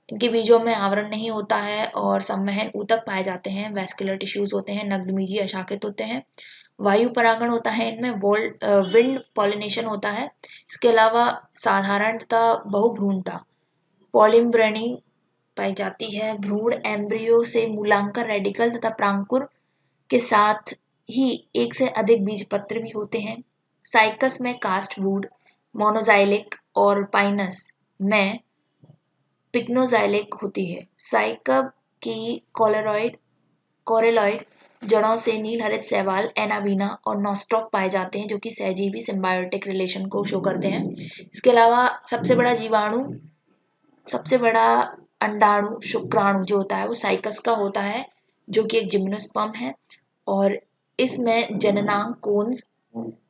इनके बीजों में आवरण नहीं होता है और संवहन ऊतक पाए जाते हैं। वैस्कुलर टिश्यूज होते हैं, नग्नबीजी अशाखित होते हैं। वायु परागण होता है इनमें, विंड पॉलिनेशन होता है। इसके अलावा साधारण तथा बहुभ्रूणता पॉलिम्ब्रेनी पाई जाती है। भ्रूण एम्ब्रियो से मूलांकर रेडिकल तथा प्रांकुर के साथ ही एक से अधिक बीजपत्र भी होते हैं। साइकस में कास्ट वुड, मोनोजाइलिक और पाइनस में पिग्नोजाइलिक होती है। साइकब की कोरेलॉइड जड़ों से नील हरित शैवाल, एनाबीना और नॉस्ट्रॉक पाए जाते हैं जो कि सहजीवी सिम्बायोटिक रिलेशन को शो करते हैं। इसके अलावा सबसे बड़ा अंडाणु शुक्राणु जो होता है वो साइकस का होता है जो कि एक जिम्नोस्पर्म है और इसमें जननांग कोन्स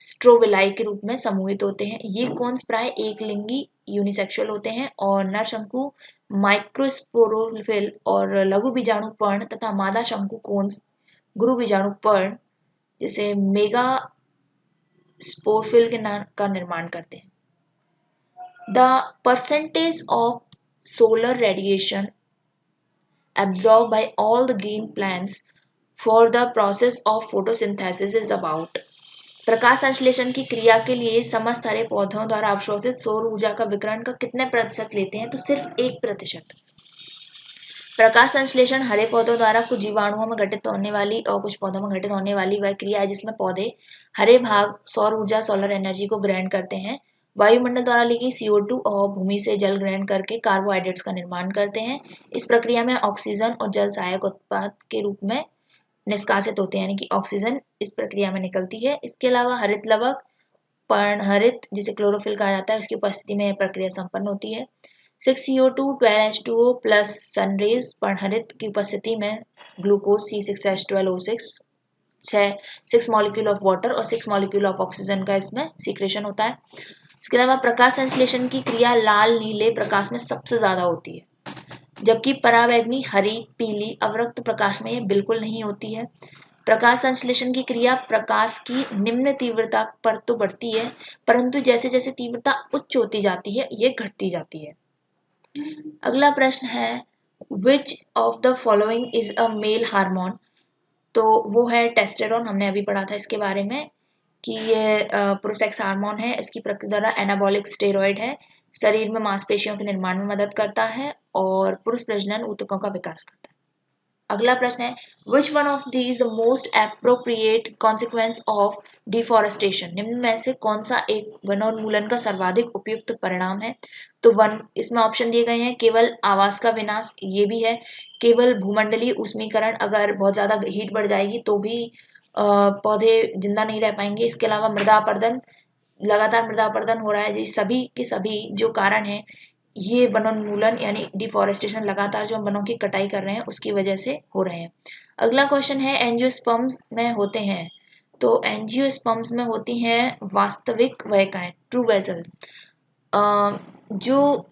स्ट्रोबिलाई के रूप में समूहित होते हैं। ये कोन्स प्राय एक लिंगी यूनिसेक्सुअल होते हैं और नर शंकु माइक्रोस्पोरोफिल और लघु बीजाणु पर्ण तथा मादा शंकु कोन्स गुरु बीजाणु पर्ण जैसे मेगा स्पोरफिल का निर्माण करते हैं। The percentage of solar radiation absorbed by all the green plants for the process of photosynthesis is about। प्रकाश संश्लेषण की क्रिया के लिए समस्त हरे पौधों द्वारा अवशोषित सौर ऊर्जा का विकिरण का कितने प्रतिशत लेते हैं? तो सिर्फ 1%। प्रकाश संश्लेषण हरे पौधों द्वारा कुछ जीवाणुओं में घटित होने वाली और कुछ पौधों में घटित होने वाली वह क्रिया है जिसमें पौधे हरे भाग सौर ऊर्जा सोलर एनर्जी को ग्रहण करते हैं। वायुमंडल द्वारा ली गई CO2 और भूमि से जल ग्रहण करके कार्बोहाइड्रेट्स का निर्माण करते हैं। इस प्रक्रिया में ऑक्सीजन और जल सहायक उत्पाद के रूप में निष्कासित होते हैं, यानी कि ऑक्सीजन इस प्रक्रिया में निकलती है। इसके अलावा हरित लवक पर्णहरित जिसे क्लोरोफिल कहा जाता है उसकी उपस्थिति में यह प्रक्रिया संपन्न होती है। 6CO2 12H2O प्लस सनरेज पर्णहरित की उपस्थिति में glucose C6H12O6 6 molecule of water और 6 मॉलिक्यूल ऑफ ऑक्सीजन का इसमें सीक्रेशन होता है। इसके अलावा प्रकाश संश्लेषण की क्रिया लाल नीले प्रकाश में सबसे ज्यादा होती है, जबकि परावैंगनी हरी पीली अवरक्त प्रकाश में यह बिल्कुल नहीं होती है। प्रकाश संश्लेषण की क्रिया प्रकाश की निम्न तीव्रता पर तो बढ़ती है, परंतु जैसे जैसे तीव्रता उच्च होती जाती है ये घटती जाती है। अगला प्रश्न है which of the following is a male hormone, तो वो है टेस्टेरोन। हमने अभी पढ़ा था इसके बारे में कि ये पुरुष सेक्स हार्मोन है। इसकी प्रकृति द्वारा एनाबॉलिक स्टेरॉइड है, शरीर में मांसपेशियों के निर्माण में मदद करता है और पुरुष प्रजनन ऊतकों का विकास करता है। अगला प्रश्न है which one of these the most appropriate consequence of deforestation, निम्न में से कौन सा एक वनोन्मूलन का सर्वाधिक उपयुक्त परिणाम है। तो वन इसमें ऑप्शन दिए गए हैं केवल आवास का विनाश, ये भी है केवल भूमंडलीय ऊष्मीकरण, अगर बहुत ज्यादा हीट बढ़ जाएगी तो भी पौधे जिंदा नहीं रह पाएंगे। इसके अलावा मृदा अपरदन, लगातार मृदा अपरदन हो रहा है, ये सभी के सभी जो कारण है ये वनोन्मूलन यानी डिफॉरेस्टेशन, लगातार जो हम वनों की कटाई कर रहे हैं उसकी वजह से हो रहे हैं। अगला क्वेश्चन है एंजियोस्पर्म्स में होते हैं, तो एंजियोस्पर्म्स में होती हैं वास्तविक वयिकाएं, ट्रू वेसल्स। जो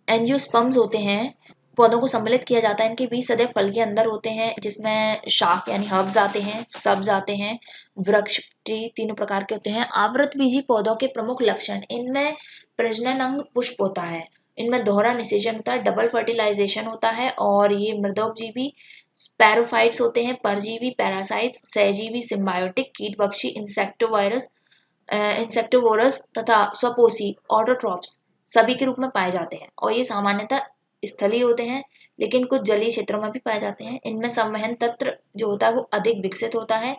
एंजियोस्पर्म्स होते हैं पौधों को सम्मिलित किया जाता है, इनके बीज सदैव फल के अंदर होते हैं जिसमें शाख यानी हर्ब्स आते हैं, सब्ज आते हैं, वृक्ष ट्री तीनों प्रकार के होते हैं। आवृत बीजी पौधों के प्रमुख लक्षण, इनमें प्रजनन अंग पुष्प होता है, इनमें दोहरा निषेचन होता है, डबल फर्टिलाइजेशन होता है और ये मृदोपजीवी स्पैरोफाइट्स होते हैं, परजीवी पैरासाइट्स, सहजीवी सिम्बायोटिक कीटभक्षी इंसेक्टिवोरस तथा स्वपोषी ऑटोट्रॉप्स सभी के रूप में पाए जाते हैं और ये सामान्यतः स्थलीय होते हैं लेकिन कुछ जलीय क्षेत्रों में भी पाए जाते हैं। इनमें संवहन तंत्र जो होता है वो अधिक विकसित होता है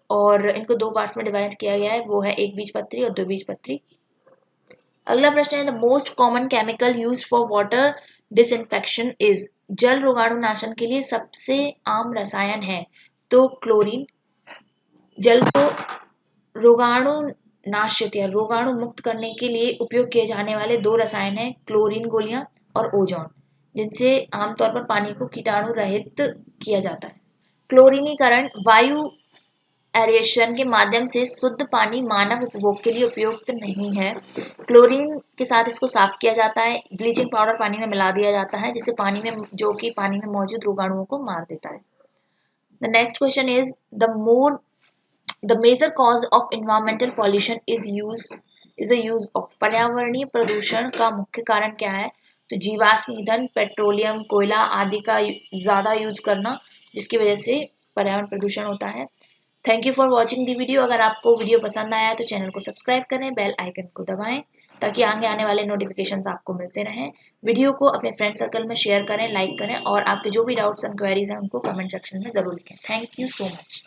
और इनको दो पार्ट्स में डिवाइड किया गया है, वो है एक बीजपत्री और दो बीजपत्री। अगला प्रश्न है the most common chemical used for water disinfection is, जल रोगाणुनाशन के लिए सबसे आम रसायन है तो क्लोरीन। जल को रोगाणु नाशित या रोगाणु मुक्त करने के लिए उपयोग किए जाने वाले दो रसायन हैं क्लोरीन गोलियां और ओजोन, जिनसे आमतौर पर पानी को कीटाणु रहित किया जाता है। क्लोरीनीकरण वायु एरेशन के माध्यम से शुद्ध पानी मानव उपभोग के लिए उपयुक्त नहीं है। क्लोरीन के साथ इसको साफ किया जाता है, ब्लीचिंग पाउडर पानी में मिला दिया जाता है जिससे पानी में जो कि पानी में मौजूद रोगाणुओं को मार देता है। The next question is the major cause of environmental pollution is the use of, पर्यावरणीय प्रदूषण का मुख्य कारण क्या है। तो जीवाश्म ईंधन, पेट्रोलियम, कोयला आदि का ज्यादा यूज करना जिसकी वजह से पर्यावरण प्रदूषण होता है। Thank you for watching the video. अगर आपको वीडियो पसंद आया तो चैनल को सब्सक्राइब करें, बेल आइकन को दबाएं ताकि आगे आने वाले नोटिफिकेशंस आपको मिलते रहें। वीडियो को अपने फ्रेंड सर्कल में शेयर करें, लाइक करें और आपके जो भी डाउट्स एंड क्वेरीज हैं उनको कमेंट सेक्शन में जरूर लिखें। Thank you so much.